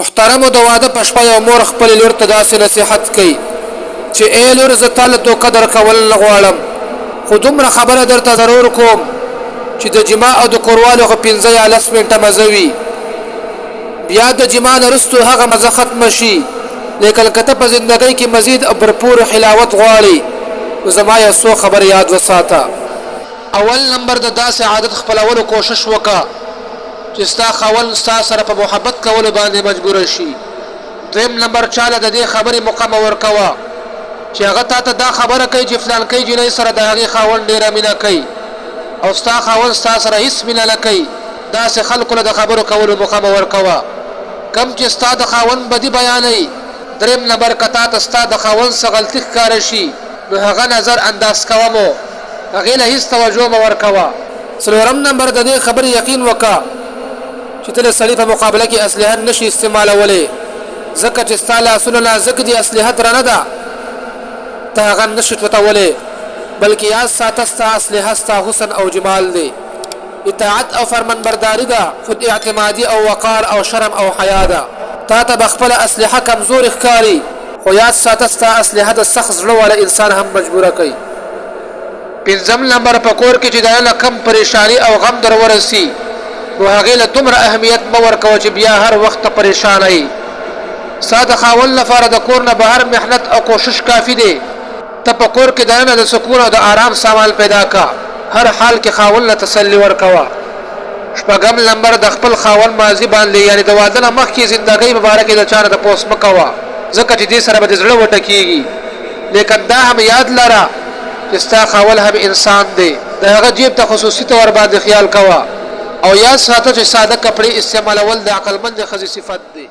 محترم د واده پښپا یو مور خپل لور ته داسې نصيحت کوي چې اے لور زه تعالی تو قدر کول نه غواړم خو دومره خبره درته ضرور کوم چې د جما او د کوروالو غو 15 یا 10 منټه مزوي بیا د جما نرستو هغه مزه ختم شي لیکن کته په ژوندۍ کې مزید او भरपूर حلاوت غواړي زما یې سو خبر یاد وساته اول نمبر د داسې عادت خپلولو کوشش وکا چې ستا خاون ستا سره په محبت کولو باندې مجبور شي دویم نمبر چاله د دې خبرې مقام ورکوا چې هغه ته دا خبره کوي چې فلان کوي جنې سره د هغه خاون ډیره مینا کوي او ستا خاون ستا سره هیڅ مینا نه کوي دا سه خلکو له خبرو کولو مقام ورکوا کم چې ستا د خاون بدی بیانې دریم نمبر کتا ته ستا د خاون څخه غلطی ښکار شي نو هغه نظر انداز کومو هغه له هیڅ توجه ورکوا څلورم نمبر د دې خبرې یقین وکا چې تل سړی په مقابله کې اسلحه نشي استعمالولې ځکه چې ستاله رسول الله ذکر دي اسلحه درنه ده ته هغه نشي وتولې بلکې یا ساتستا اسلحه ستا حسن او جمال دی اطاعت او فرمانبرداري ده خود اعتمادي او وقار او شرم او حیا ده تا ته بخپل اسلحه کمزور ښکاری خو یا ساتستا اسلحه د سخت زړه ولا انسان هم مجبور کوي پنځم نمبر په کور کې چې دا کم پریشانی او غم در ورسي نو هغه له دومره اهمیت مور کوي چې بیا هر وخت پریشان ای ساده خاول لپاره د کور نه بهر محنت او کوشش کافی دی ته په کور کې دانه د سکون او د آرام سامان پیدا کا هر حال کې خاول له تسلی ورکوا شپږم نمبر د خپل خاول ماضی باندې یعنی د واده نه مخکې ژوندۍ مبارکه د چانه د پوس مکوا ځکه چې دې سره به زړه وټکیږي لیکن دا هم یاد لره چې ستا خاول هم انسان دی د هغه جیب ته خصوصي تور باندې خیال کوا او یا ساته چې ساده کپڑے استعمالول د عقلمند خزي صفت دی